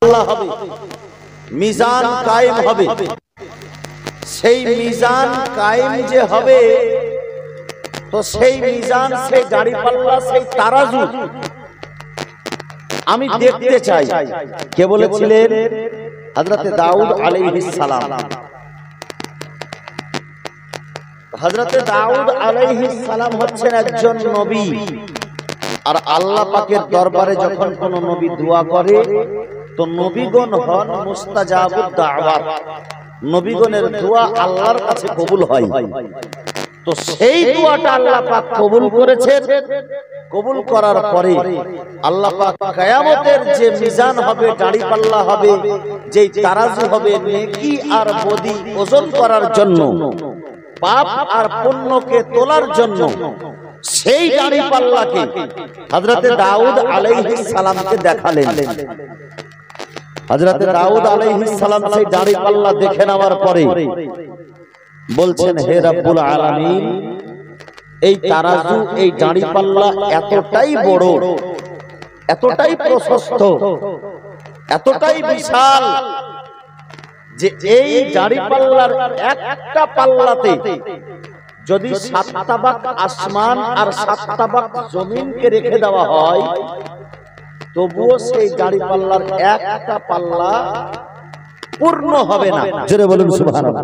আল্লাহ হবে, মিজান কায়েম হবে। সেই মিজান কায়েম যে হবে, তো সেই মিজান, সেই দাড়ি পাল্লা, সেই তারাজু আমি দেখতে চাই। কে বলেছিলেন? হযরতে দাউদ আলাইহিস সালাম। হযরতে দাউদ আলাইহিস সালাম হচ্ছেন একজন নবী। আর আল্লাহ পাকের দরবারে যখন কোন নবী দোয়া করে, তো নবীগণ হন মুস্তাজাবুদ দাওয়াত। নবীগণের দোয়া আল্লাহর কাছে কবুল হয়। তো সেই দোয়াটা আল্লাহ পাক কবুল করেছেন। কবুল করার পরে আল্লাহ পাক কিয়ামতের যে মিজান হবে, দাড়ি পাল্লা হবে, যেই তারাজু হবে নেকি আর বদি ওজন করার জন্য, পাপ আর পুণ্যকে তোলার জন্য, সেই দাড়ি পাল্লাকে হযরতে দাউদ আলাইহিস সালামকে দেখালেন। হযরতে দাউদ আলাইহিস সালাম সেই দাড়ি পাল্লা দেখে নেওয়ার পরে বলছেন, হে রব্বুল আলামিন, এই তারাজু, এই দাড়ি পাল্লা এতটাই বড়, এতটাই প্রশস্ত, এতটাই বিশাল যে এই দাড়ি পাল্লার একটা পাল্লাতে যদি 7 তাবাক আসমান আর 7 তাবাক জমিনকে রেখে দেওয়া হয়, তবুও সেই দাড়ি পাল্লার একটা পাল্লা পূর্ণ হবে না। জোরে বলুন সুবহানাল্লাহ।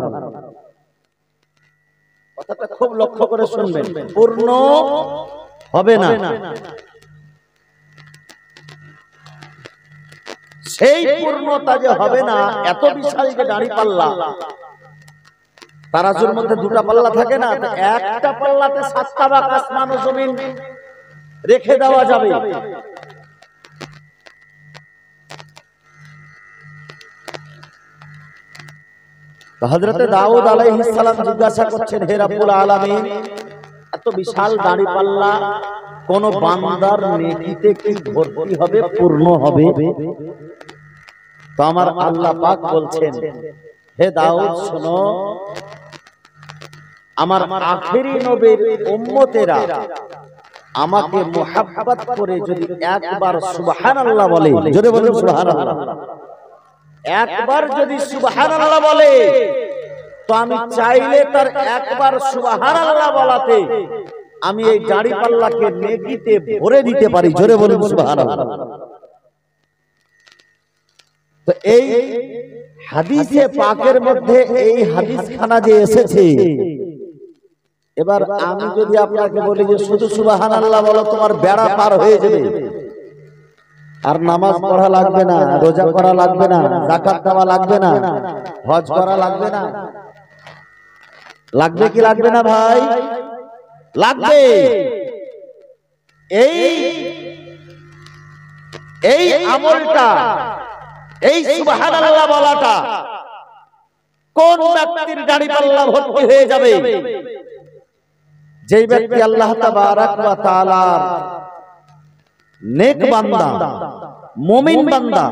কথাটা খুব লক্ষ্য করে শুনবেন, পূর্ণ হবে না। সেই পূর্ণতা যে হবে না, এত বিশাল যে দাড়ি পাল্লা, তারাজুর মধ্যে দুটা পাল্লা থাকে না, একটা পাল্লাতে 7 তাবাক আসমান ও জমিন রেখে দেওয়া যাবে। হযরতে দাউদ আলাইহিস সালাম জিজ্ঞাসা করছেন, হে রব্বুল আলামিন, এত বিশাল দাড়ি পাল্লা কোন বান্দার নেকিতে কি ভর্তি হবে, পূর্ণ হবে? তো আমার আল্লাহ পাক বলছেন, হে দাউদ শোনো, আমার আখেরি নবীর উম্মতেরা আমাকে মুহাব্বত করে যদি একবার সুবহানাল্লাহ বলে, জোরে বলুন সুবহানাল্লাহ, একবার যদি সুবহানাল্লাহ বলে, তো আমি চাইলে তার একবার সুবহানাল্লাহ বলাতে আমি এই দাড়ি পাল্লাকে নেকিতে ভরে দিতে পারি। জোরে বলুন সুবহানাল্লাহ। তো এই হাদিসে পাকের মধ্যে এই হাদিসখানা যে এসেছে, এবার আমি যদি আপনাকে বলি যে শুধু সুবহানাল্লাহ বলো, তোমার বেড়া পার হয়ে যাবে, আর নামাজ পড়া লাগবে না, রোজা করা লাগবে না, যাকাত দেওয়া লাগবে না, হজ করা লাগবে না। লাগবে কি লাগবে না ভাই? লাগবে। এই আমলটা, এই সুবহানাল্লাহ বলাটা কোন ব্যক্তির দাড়ি পাল্লা ভর্তি হয়ে যাবে? যেই ব্যক্তি আল্লাহ তাবারাক ওয়া তাআলার নেক বান্দা, মুমিন বান্দা,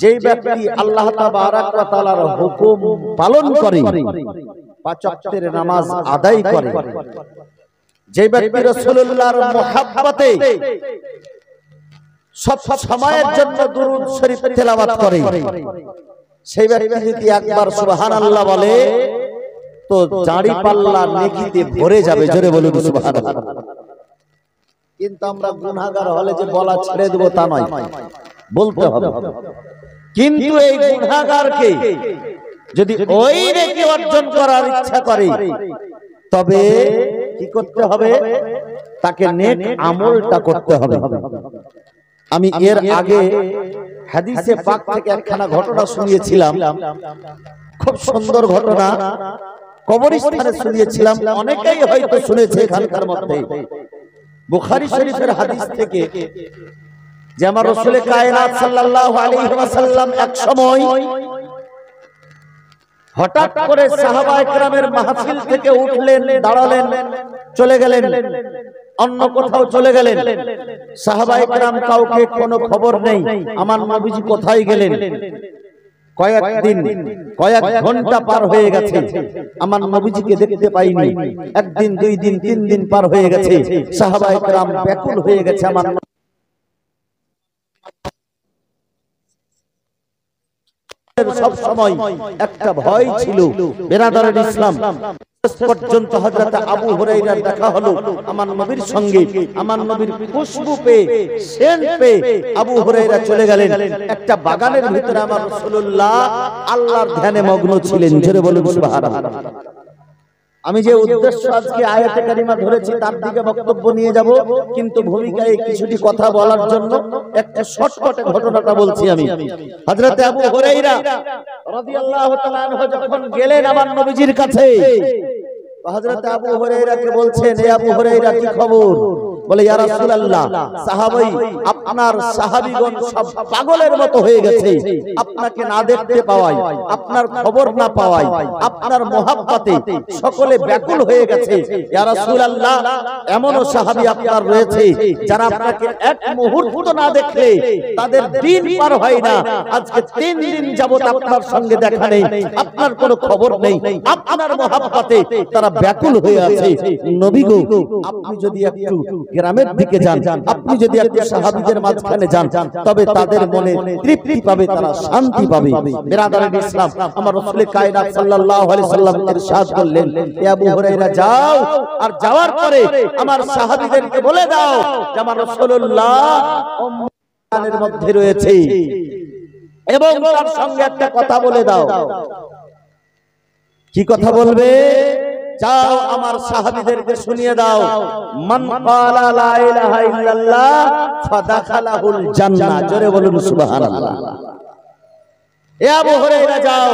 যেই ব্যক্তি আল্লাহ তাবারাক ওয়া তাআলার হুকুম পালন করে, 5 ওয়াক্তের নামাজ আদায় করে, যেই ব্যক্তি রাসূলুল্লাহর মুহাব্বতে সব সময়ের জন্য দুরূদ শরীফ তেলাওয়াত করে, সেই ব্যক্তি যদি একবার সুবহানাল্লাহ বলে, তো দাড়ি পাল্লা নেকিতে ভরে যাবে। জোরে বলুন সুবহানাল্লাহ। কিন্তু আমরা গুনাহগার হলে যে বলা ছেড়ে দেব তা নয়, বলতে হবে। কিন্তু এই গুনাহগারকে যদি ওই নেকি অর্জন করার ইচ্ছা করে, তবে কি করতে হবে? তাকে নেক আমলটা করতে হবে। আমি এর আগে হাদিসে পাক থেকে একখানা ঘটনা শুনিয়েছিলাম, খুব সুন্দর ঘটনা, কবরস্থানে শুনিয়েছিলাম। অনেকেই হয়তো শুনেছে এখানকার মধ্যে। বুখারী শরীফের হাদিস থেকে, যে আমার রাসূল কায়নাত সাল্লাল্লাহু আলাইহি ওয়াসাল্লাম এক সময় হঠাৎ করে সাহাবায়ে কেরামের মাহফিল থেকে উঠলেন, দাঁড়ালেন, চলে গেলেন, অন্য কোথাও চলে গেলেন। সাহাবায়ে কেরাম কাউকে কোনো খবর নেই আমার নবীজি কোথায় গেলেন। কয়েকদিন, কয়েক ঘন্টা পার হয়ে গেছে, আমার নবীজিকে দেখতে পাইনি। একদিন, 2 দিন, 3 দিন পার হয়ে গেছে। সাহাবায়ে কেরাম ব্যাকুল হয়ে গেছে, আমার সব সময় একটা ভয় ছিল। বেরাদারের ইসলাম পর্যন্ত হযরত আবু হুরায়রার দেখা হলো আমার নবীর সঙ্গে, আমার নবীর খুশবু পেয়ে, সেন্ট পেয়ে আবু হুরায়রা চলে গেলেন একটা বাগানের ভিতরে। আমার রাসূলুল্লাহ আল্লাহর ধ্যানে মগ্ন ছিলেন। জোরে বলুন সুবহানাল্লাহ। আমি যে উদ্দেশ্য আজকে আয়াতে কারিমা ধরেছি তার দিকে বক্তব্য নিয়ে যাব, কিন্তু ভূমিকায় কিছুটি কথা বলার জন্য একটা শর্টকাটে ঘটনাটা বলছি আমি। হযরত আবু হুরায়রা রাদিয়াল্লাহু তাআলা আনহু যখন গেলেন আমার নবীজির কাছে, হযরত আবু হুরায়রাকে বলছেন, এ আবু হুরায়রা কি খবর? বলে, ইয়া রাসূলুল্লাহ, সাহাবী আপনার সাহাবীগণ সব পাগলের মতো হয়ে গেছে, আপনাকে না দেখতে পাওয়ায়, আপনার খবর না পাওয়ায়, আপনার মহব্বতে সকলে ব্যাকুল হয়ে গেছে। ইয়া রাসূলুল্লাহ, এমনও সাহাবী আপনার রয়েছে যারা আপনাকে এক মুহূর্ত না দেখলে তাদের দিন পার হয় না। আজকে 3 দিন যাবত আপনার সঙ্গে দেখা নেই, আপনার কোনো খবর নেই, আপনার মহব্বতে তারা ব্যাকুল হয়ে আছে। নবী গো, আপনি যদি একটু গ্রামের দিকে যান, আপনি যদি একটু সাহাবীদের মাঝখানে যান, তবে তাদের মনে তৃপ্তি পাবে, তারা শান্তি পাবে। বিরাদারের ইসলাম, আমার রাসূল কায়নাত সাল্লাল্লাহু আলাইহি সাল্লাম ইরশাদ করলেন, এ আবু হুরায়রা যাও, আর যাওয়ার পরে আমার সাহাবীদেরকে বলে দাও যে আমার রাসূলুল্লাহ উম্মানের মধ্যে রয়েছে, এবং তার সঙ্গে একটা কথা বলে দাও। কি কথা বলবে? যাও আমার সাহাবীদেরকে শুনিয়ে দাও, মান ক্বালা লা ইলাহা ইল্লাল্লাহ ফাদাখালাহুল জান্নাহ। জোরে বলুন সুবহানাল্লাহ। এ আবু হুরায়রা যাও,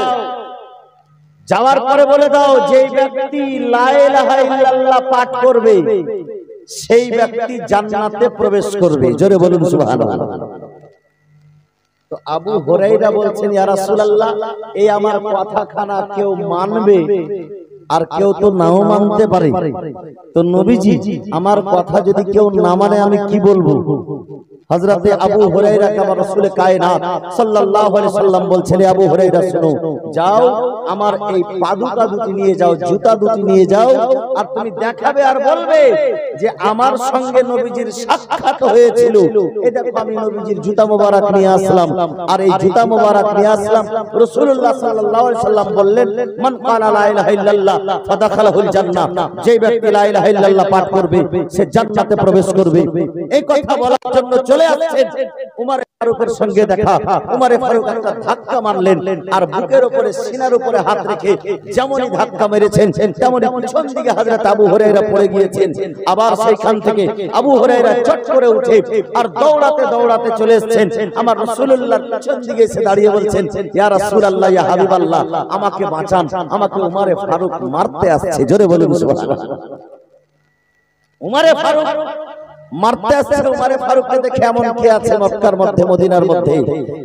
যাওয়ার পরে বলে দাও, যেই ব্যক্তি লা ইলাহা ইল্লাল্লাহ পাঠ করবে সেই ব্যক্তি জান্নাতে প্রবেশ করবে। জোরে বলুন সুবহানাল্লাহ। তো আবু হুরায়রা বলছেন, ইয়া রাসূলুল্লাহ, এই আমার কথাখানা কেউ মানবে আর কেউ তো নাও মানতে পারে, তো নবীজি আমার কথা যদি কেউ না মানে আমি কি বলবো? হযরতে আবু হুরায়রা কে আমার রাসূল কায়নাত সাল্লাল্লাহু আলাইহি সাল্লাম বলছেন, আবু হুরায়রা শুনো, যাও আমার এই পাদুকা দুটি নিয়ে যাও, জুতা দুটি নিয়ে যাও, আর তুমি দেখাবে আর বলবে যে আমার সঙ্গে নবীজির সাক্ষাৎ হয়েছিল। এই দেখো আমি নবীজির জুতা মোবারক নিয়ে আসলাম, আর এই জুতা মোবারক নিয়ে আসলাম। রাসূলুল্লাহ সাল্লাল্লাহু আলাইহি সাল্লাম বললেন, মান ক্বালা লা ইলাহা ইল্লাল্লাহ ফাদাখালাহুল জান্নাহ, যে ব্যক্তি লা ইলাহা ইল্লাল্লাহ পাঠ করবে সে জান্নাতে প্রবেশ করবে। এই কথা বলার জন্য চলে আসছেন উমর ফারুকের সঙ্গে দেখা। উমর ফারুক একটা ধাক্কা মারলেন, আর বুকের উপরে সিনার উপরে হাত রেখে যেমনই ধাক্কা মেরেছেন তেমনই পিছন দিকে হযরত আবু হুরায়রা পড়ে গিয়েছেন। আবার সেইখান থেকে আবু হুরায়রা চট করে উঠে আর দৌড়াতে দৌড়াতে চলে এসেছেন আমার রাসূলুল্লাহর পিছন দিকে এসে দাঁড়িয়ে বলছেন, ইয়া রাসূলুল্লাহ, ইয়া হাবিবাল্লাহ, আমাকে বাঁচান, আমাকে উমর ফারুক মারতে আসছে। জোরে বলুন সুবহানাল্লাহ। উমর ফারুক মারতে আসছে। উমর ফারুককে দেখে এমন কে আছে মক্কার মধ্যে, মদিনার মধ্যে,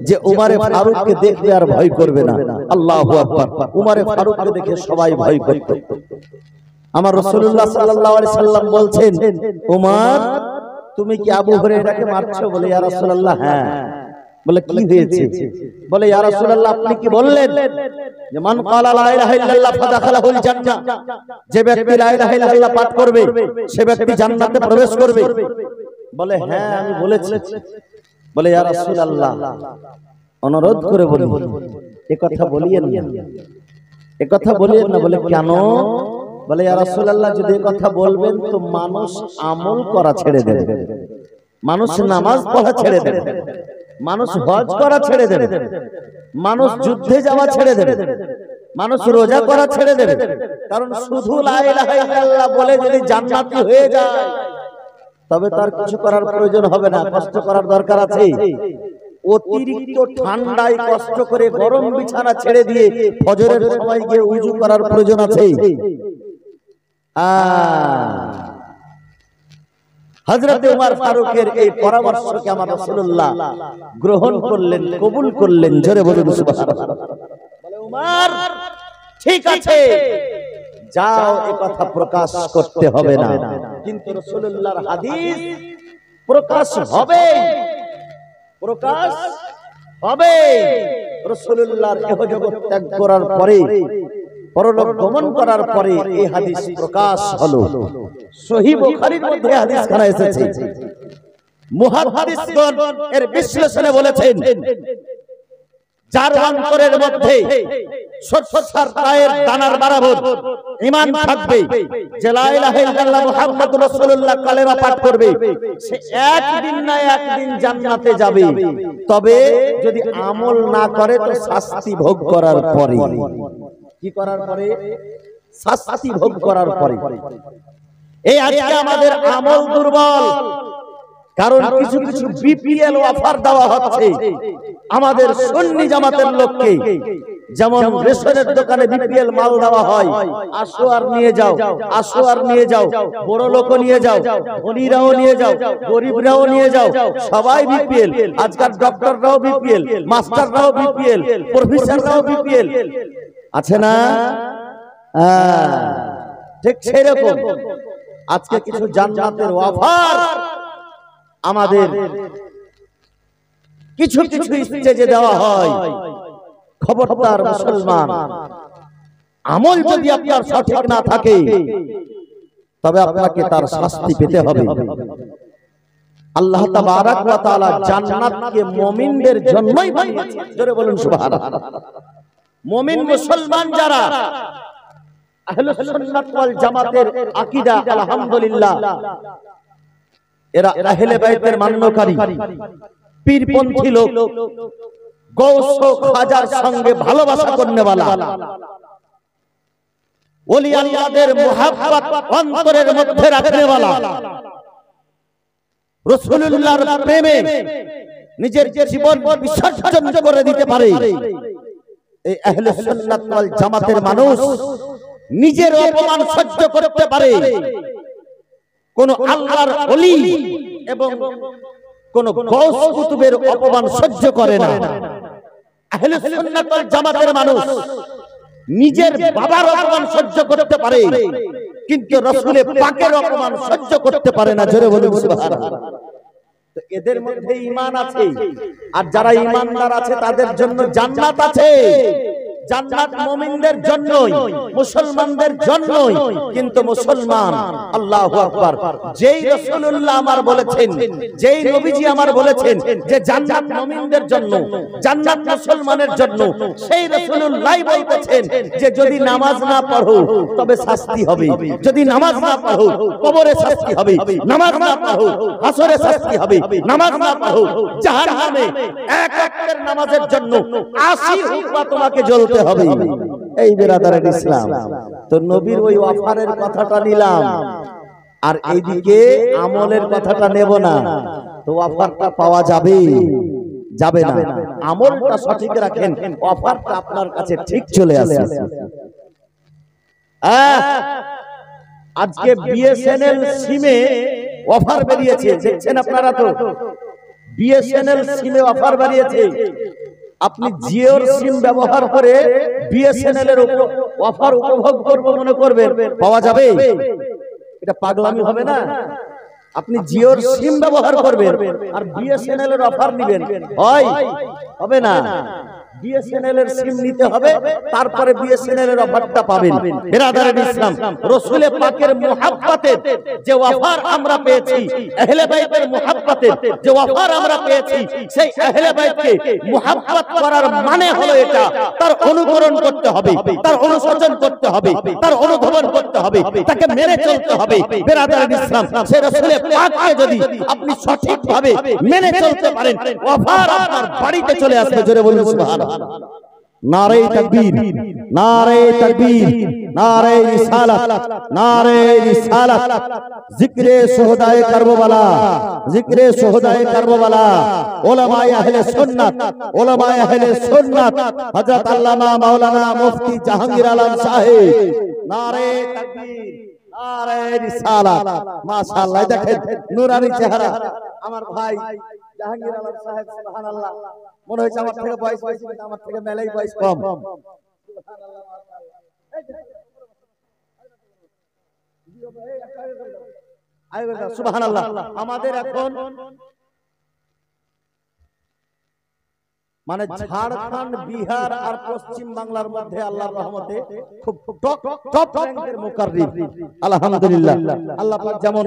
যে উমর ফারুককে দেখবে আর ভয় করবে না? আল্লাহু আকবার। উমর ফারুককে দেখে সবাই ভয় করত। আমার রাসূলুল্লাহ সাল্লাল্লাহু আলাইহি সাল্লাম বলছেন, উমর, তুমি কি আবু হুরায়রাকে মারছো? বলে, ইয়া রাসূলুল্লাহ, হ্যাঁ। বলে, কি হয়েছে? বলে, ইয়া রাসূলুল্লাহ, আপনি কি বললেন যে মান ক্বালা লা ইলাহা ইল্লাল্লাহ ফাদাখালাহুল জান্নাহ, যে ব্যক্তি লা ইলাহা ইল্লাল্লাহ পাঠ করবে সে ব্যক্তি জান্নাতে প্রবেশ করবে? বলে, হ্যাঁ আমি বলেছি। বলে, ইয়া রাসূলুল্লাহ, অনুরোধ করে বলি, এই কথা বলিয়েন না, এই কথা বলিয়েন না। বলে, কেন? বলে, ইয়া রাসূলুল্লাহ, যদি এই কথা বলবেন তো মানুষ আমল করা ছেড়ে দেবে, মানুষ নামাজ পড়া ছেড়ে দেবে, মানুষ হজ করা ছেড়ে দেবে, মানুষ যুদ্ধে যাওয়া ছেড়ে দেবে, মানুষ রোজা করা ছেড়ে দেবে। কারণ শুধু লা ইলাহা ইল্লাল্লাহ বলে যদি জান্নাতি হয়ে যায় তবে তার কিছু করার প্রয়োজন হবে না, কষ্ট করার দরকার আছে। অতিরিক্ত ঠান্ডায় কষ্ট করে গরম বিছানা ছেড়ে দিয়ে ফজরের সময় গিয়ে ওযু করার প্রয়োজন আছে। হযরত উমর ফারুকের এই পরামর্শকে আমার রাসূলুল্লাহ গ্রহণ করলেন, কবুল করলেন। জোরে বলুন সুবহানাল্লাহ। বলে, উমর, ঠিক আছে, যাও, এই কথা প্রকাশ করতে হবে না, কিন্তু রাসূলুল্লাহর হাদিস প্রকাশ হবে, প্রকাশ হবে। রাসূলুল্লাহর ইহ জগৎ ত্যাগ করার পরে, পরলোক গমন করার পরে এই হাদিস প্রকাশ হলো। সহিহ বুখারীর মধ্যে হাদিসখানা এসেছে। মুহাদ্দিসগণ এর বিশ্লেষণে বলেছেন যার অন্তরের মধ্যে সরষার দায়ের দানার বরাবর ঈমান থাকবে, যে লা ইলাহা ইল্লাল্লাহ মুহাম্মাদুর রাসূলুল্লাহ কালেমা পাঠ করবে, সে একদিন না একদিন জান্নাতে যাবে। তবে যদি আমল না করে তো শাস্তি ভোগ করার পরে। কি করার পরে? শাস্তি ভোগ করার পরে। এই আজকে আমাদের আমল দুর্বল, কারণ কিছু কিছু বিপিএল অফার দেওয়া হচ্ছে আমাদের সুন্নি জামাতের লোককে। যেমন রেশনের দোকানে বিপিএল মাল দেওয়া হয়, আসো আর নিয়ে যাও, আসো আর নিয়ে যাও, বড় লোক নিয়ে যাও, ধনীরাও নিয়ে যাও, গরিবরাও নিয়ে যাও, সবাই বিপিএল। আজকাল ডক্টররাও বিপিএল, মাস্টাররাও বিপিএল, প্রফেসররাও বিপিএল আছে না? ঠিক সেরকম আজকে কিছু জান্নাতের অফার আমাদের কিছু কিছু স্টেজে দেওয়া হয়। খবরদার মুসলমান, আমল যদি আপনার সঠিক না থাকে তবে আপনাকে তার শাস্তি পেতে হবে। আল্লাহ তাবারক ওয়া তাআলা জান্নাতকে মুমিনদের জন্যই বানিয়েছেন। জোরে বলুন সুবহানাল্লাহ। মুমিন মুসলমান যারা আহলে সুন্নাত ওয়াল জামাতের আকীদা, আলহামদুলিল্লাহ, এরা আহলে বাইতের মান্যকারী, পীরপন্থী লোক, গৌস ও খাজার সঙ্গে ভালোবাসা করনেওয়ালা, ওলি আল্লাহদের মুহাব্বত অন্তরের মধ্যে রাখনেওয়ালা, রাসূলুল্লাহর প্রেমে নিজের জীবন বিসর্জন করে দিতে পারে, এই আহলে সুন্নাত ওয়াল জামাতের মানুষ নিজের অপমান সহ্য করতে পারে। কোন আল্লাহর ওলি এবং কোন গৌস কুতুবের অপমান সহ্য করে না। আহলে সুন্নাত ওয়াল জামাতের মানুষ নিজের বাবার অপমান সহ্য করতে পারে, কিন্তু রাসূলের পাকের অপমান সহ্য করতে পারে না। জোরে বলুন সুবহানাল্লাহ। তো এদের মধ্যে ঈমান আছে, আর যারা ঈমানদার আছে তাদের জন্য জান্নাত আছে। জান্নাত মুমিনদের জন্যই, মুসলমানদের জন্যই। কিন্তু মুসলমান, আল্লাহু আকবার, যেই রাসূলুল্লাহ আমার বলেছেন, যেই নবীজি আমার বলেছেন যে জান্নাত মুমিনদের জন্য, জান্নাত মুসলমানের জন্য, সেই রাসূলুল্লাহই বলতেছেন যে যদি নামাজ না পড়ো তবে শাস্তি হবে, যদি নামাজ না পড়ো কবরে শাস্তি হবে, নামাজ না পড়ো হাসরে শাস্তি হবে, নামাজ না পড়ো জাহান্নামে এক ওয়াক্তের নামাজের জন্য 80 হুকমা তোমাকে জ্বলতে হবে। এই বিরাদারের ইসলাম। তো নবীর ওই অফারের কথাটা নিলাম, আর এইদিকে আমলের কথাটা নেব না, তো অফারটা পাওয়া যাবে যাবে না। আমলটা সঠিক রাখেন, অফারটা আপনার কাছে ঠিক চলে আসে। আজকে বিএসএনএল সিমে অফার বেরিয়েছে, দেখছেন আপনারা তো, বিএসএনএল সিমে অফার বেরিয়েছে। আপনি জিওর সিম ব্যবহার করে বিএসএনএল এর অফার উপভোগ করব মনে করবেন, পাওয়া যাবে? এটা পাগলামি হবে না? আপনি জিওর সিম ব্যবহার করবেন আর বিএসএনএল এর অফার নেবেন, হয়? হবে না। বিএসএনএল এর সিম নিতে হবে, তারপরে বিএসএনএল এর অফারটা পাবেন। বিরাদারের ইসলাম, রাসূল পাকের মুহাব্বতের যে অফার আমরা পেয়েছি, আহলে বাইতের মুহাব্বতের যে অফার আমরা পেয়েছি, সেই আহলে বাইতকে মুহাব্বত করার মানে হলো এটা, তার অনুকরণ করতে হবে, তার অনুসরণ করতে হবে, তার অনুধাবন করতে হবে, তাকে মেনে চলতে হবে। বিরাদারের ইসলাম, সেই রাসূল পাককে যদি আপনি সঠিকভাবে মেনে চলতে পারেন, অফার আপনার বাড়িতে চলে আসবে। জোরে বলুন সুবহানাল্লাহ। নারে তাকবীর, নারে তাকবীর, নারে রিসালাত, নারে রিসালাত। জিকরে শুহাদায়ে কারবালা, জিকরে শুহাদায়ে কারবালা। উলামায়ে আহলে সুন্নাত, উলামায়ে আহলে সুন্নাত, হযরত আল্লামা মাওলানা মুফতি জাহাঙ্গীর আলম সাহেব। নারে তাকবীর, নারে রিসালাত। মাশাআল্লাহ, দেখেন নূরানি চেহারা আমার ভাই জাহাঙ্গীর আলম সাহেব। সুবহানাল্লাহ, মনে হচ্ছে আমার থেকে বয়স বেশি, কিন্তু আমার থেকে মেলাই বয়স কম। সুবহানাল্লাহ। আমাদের এখন মানে ঝাড়খণ্ড, বিহার আর পশ্চিম বাংলার মধ্যে আল্লাহর রহমতে খুব টপ র্যাঙ্কের মুকাররিব আলহামদুলিল্লাহ। আল্লাহ পাক যেমন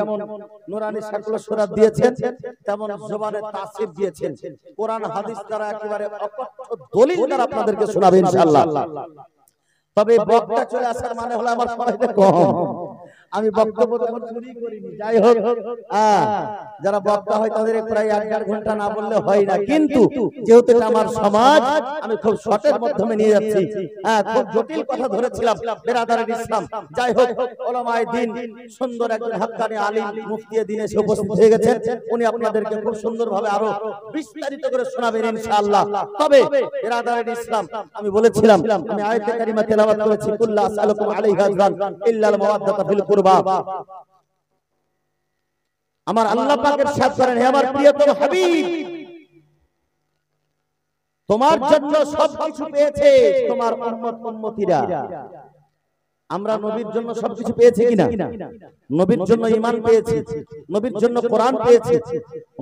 নূরানি শাকল সূরা দিয়েছেন, তেমন জবানে তাসির দিয়েছেন। কোরআন হাদিস দ্বারা একেবারে অকথ্য দলিল দ্বারা আপনাদেরকে শোনাবে ইনশাআল্লাহ। তবে বক্তা চলে আসার মানে হলো আমার সময়টা কম, আমি বক্তব্য তখন চুরি করিনি। যাই হোক, যারা বক্তা হয় তাদের প্রায় 1.5 ঘন্টা না বললে হয় না, কিন্তু যেহেতু এটা আমার সমাজ, আমি খুব শর্টের মাধ্যমে নিয়ে যাচ্ছি। খুব জটিল কথা ধরেছিলাম বেরাদারের ইসলাম। যাই হোক, উলামায়ে দ্বীন সুন্দর একজন হাক্কানি আলিম মুফতি দ্বীন এসে উপস্থিত হয়ে গেছেন। উনি আপনাদেরকে খুব সুন্দরভাবে আরো বিস্তারিত করে শোনাবেন ইনশাআল্লাহ। তবে বেরাদারের ইসলাম, আমি বলেছিলাম, আমি আয়াতে কারিমা তেলাওয়াত করেছি, কুল্লা আসআলুকুম আলাইহি আজরান ইল্লাল মাওয়াদ্দাতা ফিল কুরবা। আমার আল্লাহ পাক ইরশাদ করেন, হে আমার প্রিয়তম হাবিব, তোমার জন্য সবকিছু পেয়েছে তোমার উম্মত উম্মতিরা। আমরা নবীর জন্য সবকিছু পেয়েছি কিনা? নবীর জন্য ঈমান পেয়েছি, নবীর জন্য কোরআন পেয়েছি,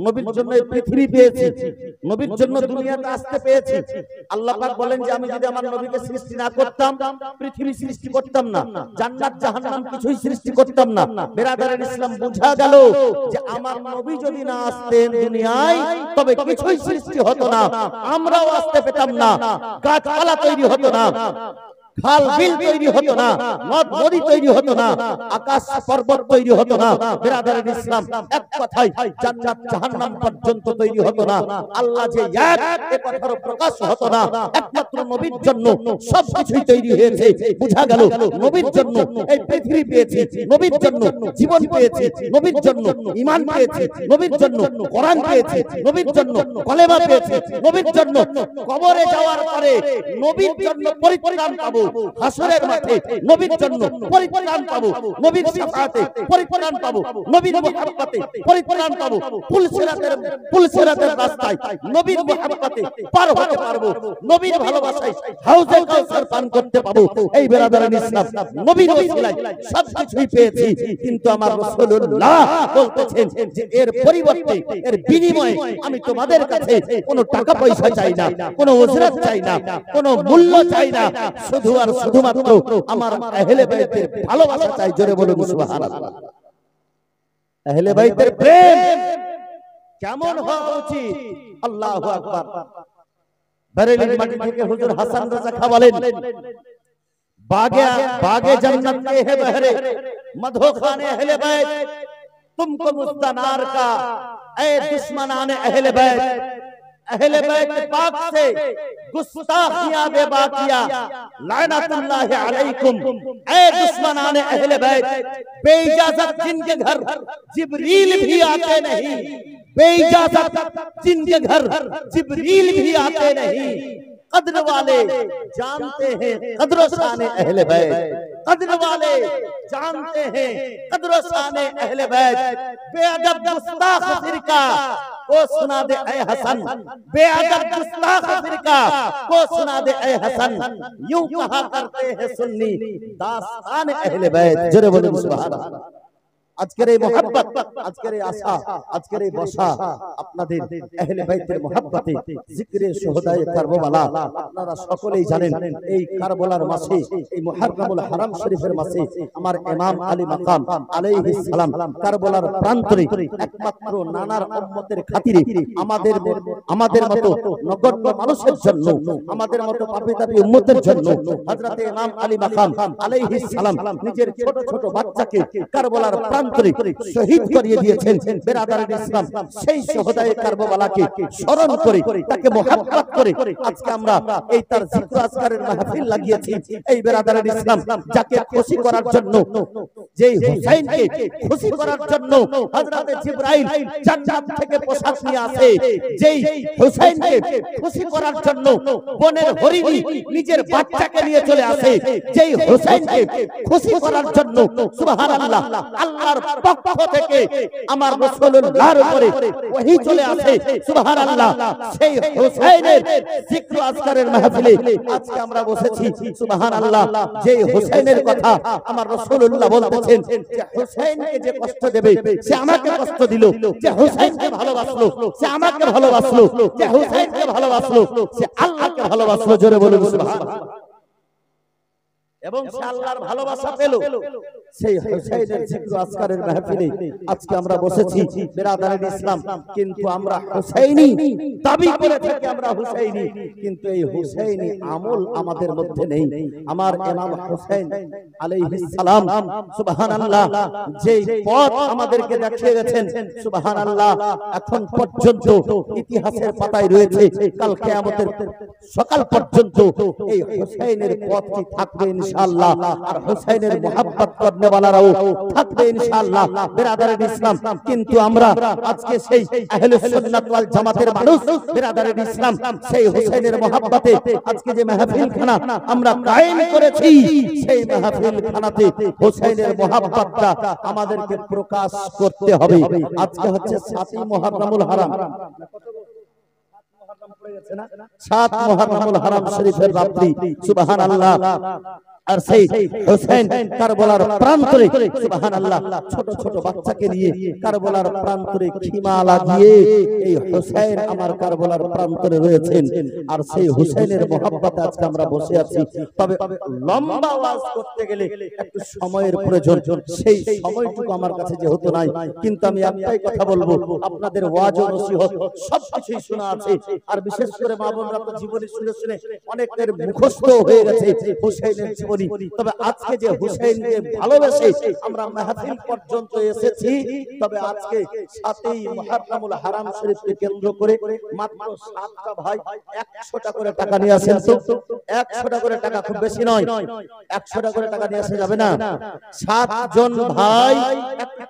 নবীর জন্য এই পৃথিবী পেয়েছি, নবীর জন্য দুনিয়াতে আসতে পেয়েছি। আল্লাহ পাক বলেন যে আমি যদি আমার নবীকে সৃষ্টি না করতাম, পৃথিবী সৃষ্টি করতাম না, জান্নাত জাহান্নাম কিছুই সৃষ্টি করতাম না। বেরাদারের ইসলাম বোঝা গেল যে আমার নবী যদি না আসতেন দুনিয়ায়, তবে কিছুই সৃষ্টি হতো না, আমরাও আসতে পেতাম না, গাছপালা তৈরি হতো না, খাল বিল তৈরি হতো না, নদ নদী তৈরি হতো না, আকাশ পর্বত তৈরি হতো না। বেরাদারের ইসলাম, এক কথায় জান্নাত জাহান্নাম পর্যন্ত তৈরি হতো না। আল্লাহ যে এক, এ কথার প্রকাশ হতো না। একমাত্র নবীর জন্য সবকিছুই তৈরি হয়েছে। বুঝা গেল, নবীর জন্য এই পৃথিবী পেয়েছি, নবীর জন্য জীবন পেয়েছি, নবীর জন্য ঈমান পেয়েছি, নবীর জন্য কোরআন পেয়েছি, নবীর জন্য কলেমা পেয়েছি, নবীর জন্য কবরে যাওয়ার পরে নবীর জন্য পরিত্রাণ পাবো, হাসরের মাঠে নবীর জন্য পরিত্রাণ পাবো, নবীর শাফাআতে পরিত্রাণ পাবো, নবীর মুহাব্বতে পরিত্রাণ পাবো, পুলসিরাতের রাস্তায় নবীর মুহাব্বতে পার হতে পারবো, নবীর ভালোবাসায় হাউজে কাউসার পান করতে পাবো। এই বেরাদারান ইসলাম, নবীর ওসিলায় সবকিছুই পেয়েছি, কিন্তু আমার রাসূলুল্লাহ বলতেছেন যে এর পরিবর্তে, এর বিনিময়ে আমি তোমাদের কাছে কোনো টাকা পয়সা চাই না, কোনো উজরত চাই না, কোনো মূল্য চাই না, শুধু আর শুধুমাত্র আমার আহলে বাইতের ভালোবাসা চাই। জোরে বলুন সুবহানাল্লাহ। আহলে বাইতের প্রেম কেমন হওয়া উচিত? আল্লাহু আকবার। বরেলির মাটি থেকে হুজুর হাসান রাজা খা বলেন, बागे जन्नत के है बहरे मधो खाने अहले बैत, तुमको मुस्तनार का ऐ दुश्मनाने अहले बैत। अहले बैत पाक से गुस्ताखियां बेबाकिया लानतुल्लाहि अलैकुम। ऐ दुश्मनाने अहले बैत, बेइजाजत जिनके घर जिब्रील भी आते नहीं, बेइजाजत जिनके घर जिब्रील भी आते नहीं। कद्र वाले जानते हैं कद्र शान अहले बैत, कद्र वाले जानते हैं कद्र शान अहले बैत। बेअदब गुस्ताख फिरका को सुना दे ऐ हसन, बेअदब गुस्ताख फिरका को सुना दे ऐ हसन। यूं कहा करते हैं सुन्नी दास्तान अहले बैत। जरे बोले सुभान अल्लाह। আজকের এই মহব্বত, আজকের এই আশা, আজকের এই বসা আপনাদের আহলে বাইতের মহব্বতে জিকরে শুহাদায়ে কারবালা। আপনারা সকলেই জানেন এই কারবালার মাসে, এই মুহররমুল হারাম শরীফের মাসে আমার ইমাম আলী মাকাম আলাইহিস সালাম কারবালার প্রান্তরে একমাত্র নানার উম্মতের খাতিরে আমাদের মতো নগণ্য মানুষের জন্য, আমাদের মতো পাপী তাপী উম্মতের জন্য হযরতে ইমাম আলী মাকাম আলাইহিস সালাম নিজের ছোট ছোট বাচ্চাকে কারবালার শহীদ করিয়ে দিয়েছেন। বেরাদারান ইসলাম, সেই শুহাদায়ে কারবালাকে স্মরণ করে, তাকে মুহাব্বত করে আজকে আমরা এই তার জিকর আজকারের মাহফিল লাগিয়েছি। এই বেরাদারান ইসলাম, যাকে খুশি করার জন্য, যেই হুসাইনকে খুশি করার জন্য হযরতে জিবরাইল জান্নাত থেকে পোশাক নিয়ে আসে, যেই হুসাইনকে খুশি করার জন্য বনের হরিণী নিজের বাচ্চাকে নিয়ে চলে আসে, যেই হুসাইনকে খুশি করার জন্য সুবহানাল্লাহ আল্লাহর পক্ষ থেকে আমার রাসূলুল্লাহর উপরে ওহী চলে আসে সুবহানাল্লাহ। সেই হুসাইনের জিক্র আজকারের মাহফিলে আজকে আমরা বসেছি সুবহানাল্লাহ। যে হুসাইনের কথা আমার রাসূলুল্লাহ বলতেছেন যে হুসাইনকে যে কষ্ট দেবে সে আমাকে কষ্ট দিল, যে হুসাইনকে ভালোবাসলো সে আমাকে ভালোবাসলো, যে হুসাইনকে ভালোবাসলো সে আল্লাহকে ভালোবাসলো। জোরে বলুন সুবহানাল্লাহ। এবং সে আল্লাহর ভালোবাসা পেল সেই হুসাইনের জিক্র আজকারের মাহফিলে আজকে আমরা বসেছি বিরাদারান ইসলাম। কিন্তু আমরা হুসাইনি দাবি করে থাকি, আমরা হুসাইনি, কিন্তু এই হুসাইনি আমল আমাদের মধ্যে নেই। আমার ইমাম হুসাইন আলাইহিস সালাম সুবহানাল্লাহ যে পথ আমাদেরকে দেখিয়ে গেছেন সুবহানাল্লাহ, এখন পর্যন্ত ইতিহাসের পাতায় রয়েছে, কাল কিয়ামতের সকাল পর্যন্ত এই হুসাইনের পথটি থাকবে ইনশাআল্লাহ। আর হুসাইনের মুহাব্বত করনে ওয়ালারাও থাকবে ইনশাআল্লাহ বিরাদারান ইসলাম। কিন্তু আমরা আজকে সেই আহলে সুন্নাত ওয়াল জামাতের মানুষ বিরাদারান ইসলাম, সেই হুসাইনের মুহাব্বতে আজকে যে মাহফিলখানা আমরা কায়েম করেছি, সেই মাহফিলখানাতে হুসাইনের মুহাব্বতটা আমাদেরকে প্রকাশ করতে হবে। আজকে হচ্ছে 7ই মুহররমুল হারাম, 7 মুহররমুল হারাম শরীফের রাত্রি সুবহানাল্লাহ। আর সেই হুসাইন কারবালার প্রান্তরে সুবহানাল্লাহ ছোট ছোট বাচ্চাকে নিয়ে কারবালার প্রান্তরে খিমা লাগিয়ে এই হুসাইন আমার কারবালার প্রান্তরে রয়েছেন। আর সেই হুসাইনের মুহাব্বতে আজকে আমরা বসে আছি। তবে লম্বা ওয়াজ করতে গেলে একটু সময়ের প্রয়োজন, সেই সময়টুকু আমার কাছে যেহেতু নাই, কিন্তু আমি একটাই কথা বলবো, আপনাদের ওয়াজ ও নসিহত সবকিছুই শোনা আছে। আর বিশেষ করে মা বোনরা তো জীবনী শুনে শুনে অনেকের মুখস্থ হয়ে গেছে হুসাইনের জীবনী। তবে আজকে যে হুসাইনকে ভালোবেসে আমরা মাহফিল পর্যন্ত এসেছি, তবে আজকে 7ই মুহররমুল হারাম শরীফকে কেন্দ্র করে মাত্র 7টা ভাই 100 টাকা করে টাকা নিয়ে আসেন। তো 100 টাকা করে টাকা খুব বেশি নয়, 100 টাকা করে টাকা নিয়ে আসা যাবে না? 7 জন ভাই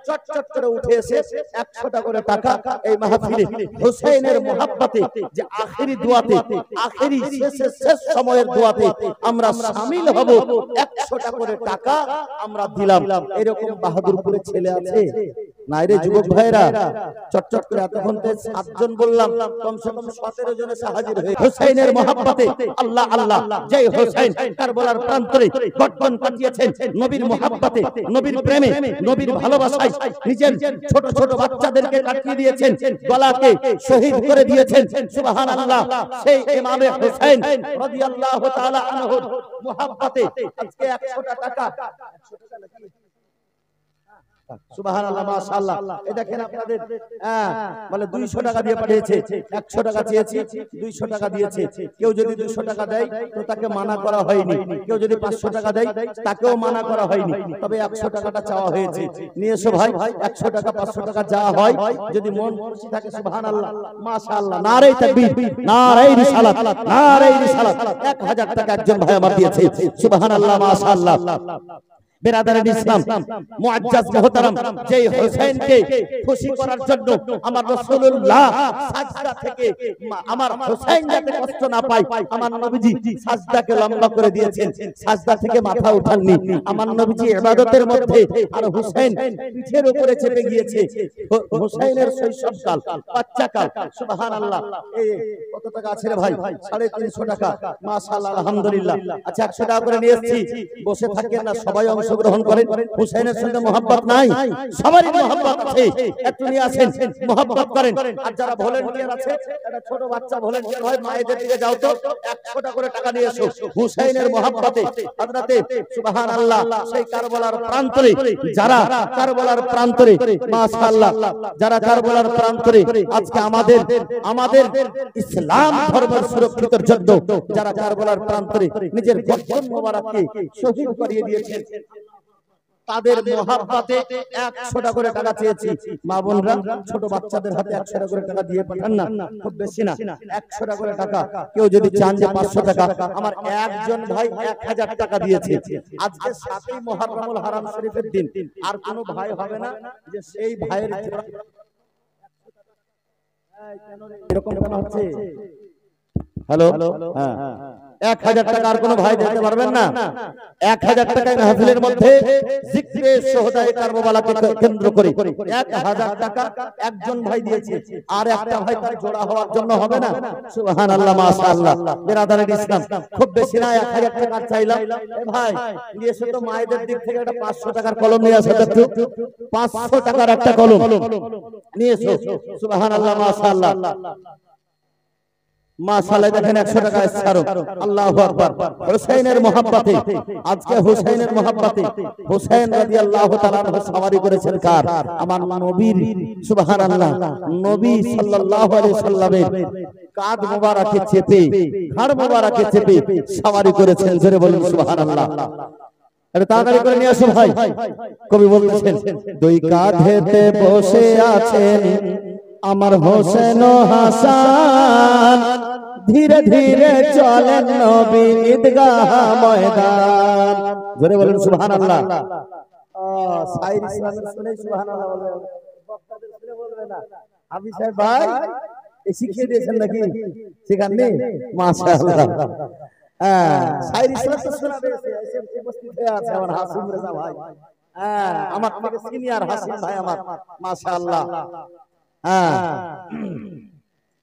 চটচট করে উঠে এসে 100 টাকা করে টাকা এই মাহফিলে হুসাইনের মুহাব্বতে যে আখেরি দোয়াতে, আখেরি শেষ সময়ের দোয়াতে আমরা শামিল হব, 100 টাকা করে টাকা আমরা দিলাম। এরকম বাহাদুরপুরে ছেলে আছে নাই রে যুবক ভাইরা? চটচট করে এতক্ষণ 7 জন বললাম, কমসে কম 17 জনের হাজির হয়ে হুসাইনের মুহাব্বতে আল্লাহ আল্লাহ যে হুসাইন কারবালার প্রান্তরে গর্দন কাটিয়েছেন নবীর মুহাব্বতে, নবীর প্রেমে, নবীর ভালোবাসায় নিজের ছোট ছোট বাচ্চাদেরকে কাটিয়ে দিয়েছেন, গলাকে শহীদ করে দিয়েছেন সুবহানাল্লাহ। সেই ইমামে হুসাইন রাদিয়াল্লাহু তাআলা আনহু মুহাব্বতে আজকে 100 টাকা সুবহানাল্লাহ মাশাআল্লাহ। এই দেখেন আপনাদের বলে 200 টাকা দিয়ে পাঠিয়েছে, 100 টাকা চেয়েছি 200 টাকা দিয়েছে। কেউ যদি 200 টাকা দেয় তো তাকে মানা করা হয়নি, কেউ যদি 500 টাকা দেয় তাকেও মানা করা হয়নি, তবে 100 টাকাটা চাওয়া হয়েছে। নিয়ে এসো ভাই, 100 টাকা 500 টাকা যা হয়, যদি মন খুশি থাকে সুবহানাল্লাহ মাশাআল্লাহ, নারে তাকবীর, নারে রিসালাত, নারে রিসালাত। 1000 টাকা একজন ভাই আমার দিয়েছে সুবহানাল্লাহ মাশাআল্লাহ। বিরাদারান ইসলাম মুআজ্জাজ মুহতারাম, যে হুসাইনকে খুশি করার জন্য আমার রাসূলুল্লাহ সাজদা থেকে আমার হুসাইন যাতে কষ্ট না পায়, আমার নবীজি সাজদাকে লম্বা করে দিয়েছেন, সাজদা থেকে মাথা উঠাননি। আমার নবীজি ইবাদতের মধ্যে আর হুসাইন পিঠের উপরে চেপে গিয়েছে। হুসাইনের শৈশবকাল, বাচ্চাকাল সুবহানাল্লাহ। এই কত টাকা আছে রে ভাই? 350 টাকা মাশাআল্লাহ আলহামদুলিল্লাহ। আচ্ছা 100 টাকা করে নিয়ে এসেছি, বসে থাকেন না, সবাই গ্রহণ করেন। হুসাইনের সঙ্গে মোহাব্বত নাই? সবারই মোহাব্বত আছে, একটু নিয়ে আসেন, মোহাব্বত করেন। আর যারা ভলান্টিয়ার আছে, একটা ছোট বাচ্চা ভলান্টিয়ার হয়, মায়েদের দিকে যাও তো, 100 টাকা করে টাকা নিয়ে এসো। হুসাইনের মোহাব্বতে হযরতে সুবহানাল্লাহ সেই কারবালার প্রান্তরে, যারা কারবালার প্রান্তরে মাশাআল্লাহ, যারা কারবালার প্রান্তরে আজকে আমাদের ইসলাম ধর্মের সুরক্ষিতের জন্য যারা কারবালার প্রান্তরে নিজের গর্দন মোবারককে শহীদ করিয়ে দিয়েছেন, তাদের মোহাব্বতে 100 টাকা করে টাকা চেয়েছি। মা বোনরা ছোট বাচ্চাদের হাতে 100 টাকা করে টাকা দিয়ে পাঠান না, খুব বেশি না, 100 টাকা করে টাকা। কেউ যদি চান যে 500 টাকা, আমার একজন ভাই 1000 টাকা দিয়েছে। আজকে 7ই মুহররমুল হারাম শরীফের দিন, আর কোন ভাই হবে না যে সেই ভাইয়ের এরকম কেন হচ্ছে? হ্যালো, হ্যাঁ 1000 টাকা আর কোনো ভাই দিতে পারবেন না? 1000 টাকায় মাহফিলের মধ্যে জিকরে সোহদায়ে কারবালাকে কেন্দ্র করে 1000 টাকা একজন ভাই দিয়েছে, আর একটা ভাই তার জোড়া হওয়ার জন্য হবে না? সুবহানাল্লাহ, মাশাআল্লাহ। বিরাদারে ইসলাম, খুব বেশি না 1000 টাকা চাইলাম। এ ভাই নিয়ে এসে তো মায়েদের দিক থেকে একটা 500 টাকার কলম নিয়ে আসো, একটু 500 টাকার একটা কলম নিয়ে এসো। সুবহানাল্লাহ, মাশাআল্লাহ, মাশাআল্লাহ। দেখেন 100 টাকা ছাড়ো। আল্লাহু আকবার। হুসাইনের মহব্বতে, আজকে হুসাইনের মহব্বতে হুসাইন রাদিয়াল্লাহু তাআলা সওয়ারি করেছেন কার? আমার নবীর। সুবহানাল্লাহ, নবী সাল্লাল্লাহু আলাইহি সাল্লামের কাঁধ মোবারকে চেপে, ঘাড় মোবারকে চেপে সওয়ারি করেছেন। জোরে বলুন সুবহানাল্লাহ। আরে তাড়াতাড়ি করে নিয়ে আসো ভাই। কবি বলতেছেন, দুই কাঁধেতে বসে আছেন আমার হোসেন ও হাসান, ধীরে ধীরে চলেন নবী ঈদগাহ ময়দান। জোরে বলুন সুবহানাল্লাহ। সাইর ইসলামের শুনে সুবহানাল্লাহ বলবেন, বক্তাদের শুনে বলবে না। আপনি সাহেব ভাই এই শিখিয়ে দিয়েছেন নাকি? শিখাননি? মাশাআল্লাহ। সাইর ইসলাম তো শোনাবে, এসে উপস্থিত হয়ে আছে আমার হাসিম রেজা ভাই। আমার থেকে সিনিয়র হাসিম ভাই আমার, মাশাআল্লাহ।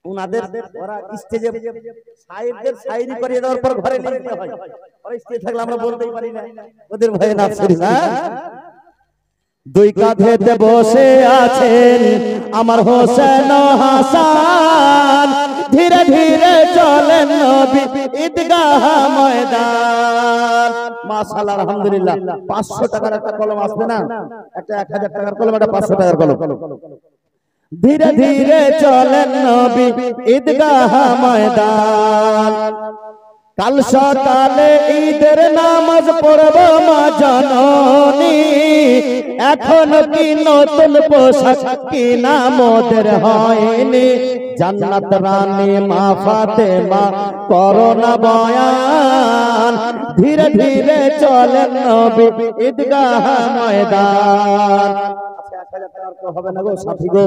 উনাদের ওরা স্টেজে শায়েরদের শায়েরি করিয়ে দেওয়ার পর ঘরে নিয়ে যেতে হয়। ওরা স্টেজে থাকলে আমরা বলতেই পারি না, ওদের ভয়ে নাচ করি না। দুই কাঁধেতে বসে আছেন আমার হোসেন ও হাসান, ধীরে ধীরে চলেন নবী ঈদগাহ ময়দান। মাশাআল্লাহ, আলহামদুলিল্লাহ। 500 টাকার একটা কলম আসবে না? একটা 1000 টাকার কলম, একটা 500 টাকার কলম। ধীরে ধীরে চলেন নবী ঈদগাহ ময়দান। কাল সকালে ঈদের নামাজ পড়ব মা জননী, এখন কি নতুন পোশাক কিনা মোদের হয়নি। জান্নাত রানী মা ফাতেমা করোনা বয়ান, ধীরে ধীরে চলেন নবী ঈদগাহ ময়দান। হবে না গো সাথী গো,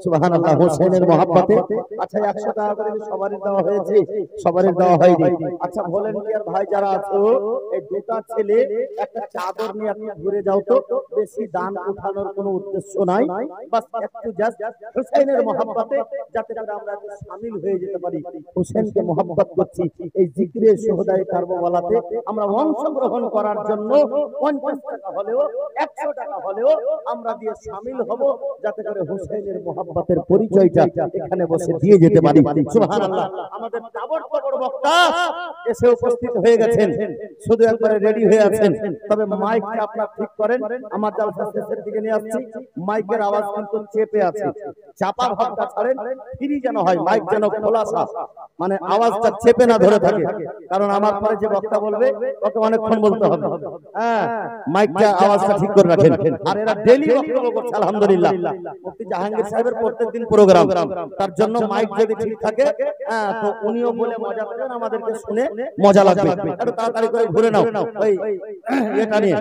সুবহানাল্লাহ। হোসেনের মহব্বতে আচ্ছা 100 টাকা করে সবারই দেওয়া হয়েছে, সবারই দেওয়া হয়নি। আচ্ছা ভলেন্টিয়ার ভাই যারা আছো, এই দুটো ছেলে একটা চাদর নিয়ে আপনি ঘুরে যাও তো। বেশি দান উঠানোর কোনো উদ্দেশ্য নাই, বাস একটু জাস্ট হোসেনের মহব্বতে যাতে করে আমরা শামিল হয়ে যেতে পারি। হোসেনকে মহব্বত করছি, এই জিকরে সোহদায়ে কারবালাতে আমরা অংশগ্রহণ করার জন্য 50 টাকা হলেও 100 টাকা হলেও আমরা দিয়ে শামিল হব, যাতে করে হোসেনের মহব্বতের পরিচয়টা এখানে বসে দিয়ে যেতে পারি। সুবহানাল্লাহ। আমাদের তাবড় বক্তা এসে উপস্থিত হয়ে গেছেন, শুধু একবারে রেডি হয়ে আছেন। তবে মাইকটা আপনারা ঠিক করেন, আমার জালসা শেষের দিকে নিয়ে আসছি। মাইকের আওয়াজ কিন্তু চেপে আছে, চাপা ভাবটা ছাড়েন, ফ্রি যেন হয়, মাইক যেন খোলাসা, মানে আওয়াজটা চেপে না ধরে থাকে। কারণ আমার পরে যে বক্তা বলবে ওকে অনেকক্ষণ বলতে হবে। মাইকটা আওয়াজটা ঠিক করে রাখেন। আর এরা ডেইলি বক্তব্য করছে আলহামদুলিল্লাহ। মুফতি জাহাঙ্গীর সাহেবের প্রত্যেকদিন প্রোগ্রাম, তার জন্য মাইক যদি ঠিক থাকে তো উনিও বলে মজা পাবেন, আমাদেরকে শুনে মজা লাগবে। একটু তাড়াতাড়ি করে ঘুরে নাও, ওই এটা নিয়ে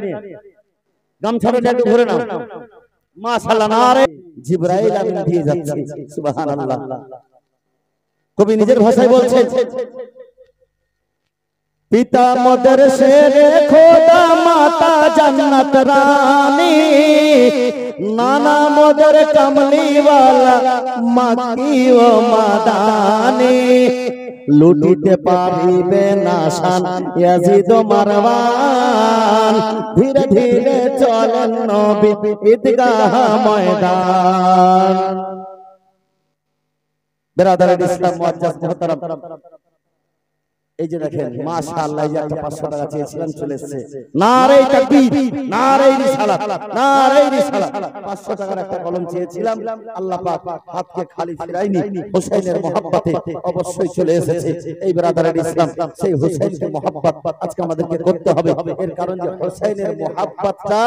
গামছাটা একটু ঘুরে নাও। মাশাআল্লাহ, নারে জিবরাইল আমিন দিয়ে যাচ্ছে। সুবহানাল্লাহ। কবি নিজের ভাষায় বলছেন, পিতা মদের শেরে খোদা, মাতা জান্নাত রানী, নানা মদের কামলিওয়ালা, মাকি ও মাদানি, লুটিতে পারিবে না শান ইয়াজিদ মারওয়ান, ধীরে ধীরে চলেন নবী ঈদগাহ ময়দান। বিরাদার ইসলাম মুআজ্জাজ মুহতারাম, এই যে দেখেন মাশাআল্লাহ, এই যে একটা 500 টাকা চেয়েছিলেন চলে এসেছে। নারে তাকবীর, নারে রিসালাত, নারে রিসালাত। 500 টাকার একটা কলম চেয়েছিলাম, আল্লাহ পাক হাতকে খালি ফিরাইনি, হোসেনের মহব্বতে অবশ্যই চলে এসেছে। এই বিরাদারের ইসলাম, সেই হোসেনকে মহব্বত আজকে আমাদেরকে করতে হবে। এর কারণ যে হোসেনের মহব্বতটা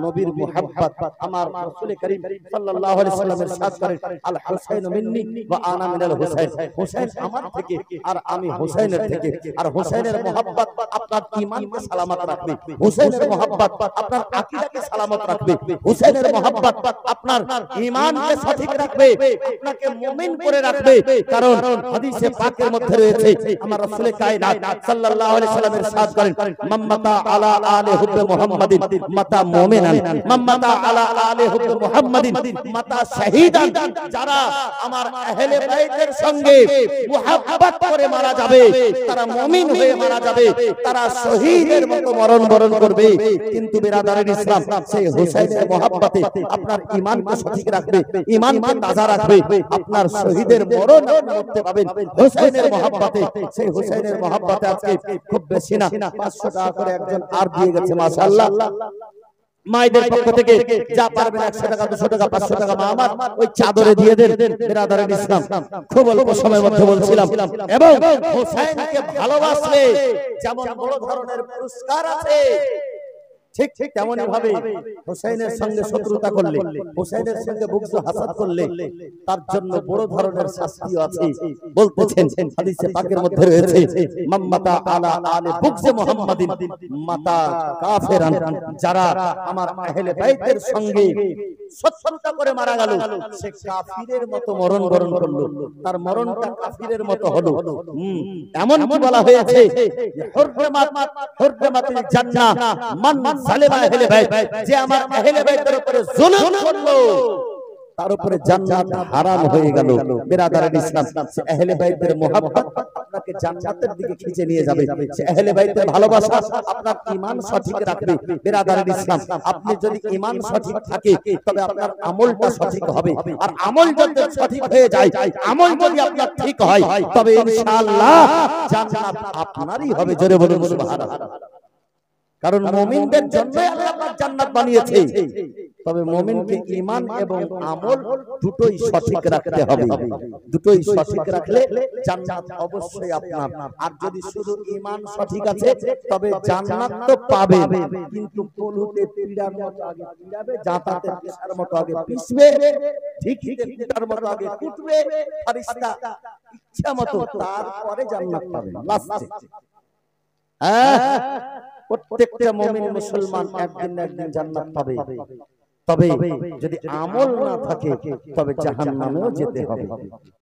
নবীর মহব্বত। আমার রাসূল করিম সাল্লাল্লাহু আলাইহি সাল্লামের সাথ করেন, আল হুসাইন মিন্নি ওয়া আনা মিনাল হুসাইন। হোসেন আমার থেকে আর আমি হোসেনের থেকে। আর হোসেনের মোহাব্বত আপনার ঈমানকে সালামত রাখবে, হোসেনের মোহাব্বত আপনার আকীদাকে সালামত রাখবে, হোসেনের মোহাব্বত আপনার ঈমানকে সঠিক রাখবে, আপনাকে মুমিন করে রাখবে। কারণ হাদিসে পাকের মধ্যে রয়েছে আমার রাসূল কায়নাত সাল্লাল্লাহু আলাইহি সাল্লামের ইরশাদ করেন, মাম্মাতা আলা আলি হুব্বে মুহাম্মাদিন মাতা মুমিনান, মাম্মাতা আলা আলি হুব্বে মুহাম্মাদিন মাতা শাহীদান। যারা আমার আহলে বাইতের সঙ্গে মুহাব্বত করে মারা যাবে, তারা মুমিন হয়ে মারা যাবে, তারা শহীদের মতো মরণ বরণ করবে। কিন্তু বিরাদারিন ইসলাম, সেই হোসেনের মুহাব্বতে আপনার ঈমানকে সঠিক রাখবে, ঈমানকে তাজা রাখবে, আপনার শহীদের মরণ আপনি করতে পাবেন হোসেনের মুহাব্বতে। সেই হোসেনের মুহাব্বতে আজকে খুব বেশি না 500 টাকা করে একজন আর দিয়ে গেছে, মাশাআল্লাহ। মায়েদের পক্ষ থেকে যা পারবেন 100 টাকা 200 টাকা 500 টাকা মা আমার ওই চাদরে দিয়ে দেন। বিরাদারিন ইসলাম, খুব অল্প সময়ের মধ্যে বলছিলাম, এবং হোসেনকে ভালোবাসলে যেমন বড় ধরনের পুরস্কার আছে, ঠিক ঠিক তেমনি ভাবে হোসেনের সঙ্গে শত্রুতা করলে, হোসেনের সঙ্গে বুগজ হাসাদ করলে তার জন্য বড় ধরনের শাস্তিও আছে। বলতেছেন হাদিসে পাকের মধ্যে রয়েছে, মাম্মাতা আলা আলি বুগজে মুহাম্মাদিন মাতা কাফিরান। যারা আমার আহলে বাইতের সঙ্গে শত্রুতা করে মারা গেল, সে কাফিরের মতো মরণ বরণ করলো, তার মরণটা কাফিরের মতো হলো। এমন কি বলা হয়েছে, হুরমাতিল জান্নাহ মান সালেমা আহলে বাইত, যে আমার আহলে বাইতের উপরে জুলুম করলো তার উপরে জান্নাত হারাম হয়ে গেল। বিরাদারিন ইসলাম, সে আহলে বাইতের মুহাব্বত আপনাকে জান্নাতের দিকে খিচে নিয়ে যাবে, সে আহলে বাইতের ভালোবাসা আপনার ঈমান সঠিক রাখবে। বিরাদারিন ইসলাম, আপনি যদি ঈমান সঠিক থাকে তবে আপনার আমলটা সঠিক হবে, আর আমল যদি সঠিক হয়ে যায়, আমল যদি আপনার ঠিক হয়, তবে ইনশাআল্লাহ জান্নাত আপনারই হবে। জোরে বলুন সুবহানাল্লাহ। কারণ মুমিনদের জন্য আল্লাহ পাক জান্নাত বানিয়েছে, তবে মুমিনকে ঈমান এবং আমল দুটোই সঠিক রাখতে হবে। দুটোই সঠিক রাখলে জান্নাত অবশ্যই আপনার। আর যদি শুধু ঈমান সঠিক আছে তবে জান্নাত তো পাবেন, কিন্তু কলুতে পীড়ার মতো আগে পীড়াবে, জাতাতে পিসার মতো আগে পিসবে, ঢিকিতে পিটার মতো আগে কুটবে ফেরেশতা ইচ্ছা মতো, তারপরে জান্নাত পাবেন লাস্টে। প্রত্যেকটা মুমিন মুসলমান একদিন না একদিন জান্নাত পাবে, তবে যদি আমল না থাকে তবে জাহান্নামেও যেতে হবে।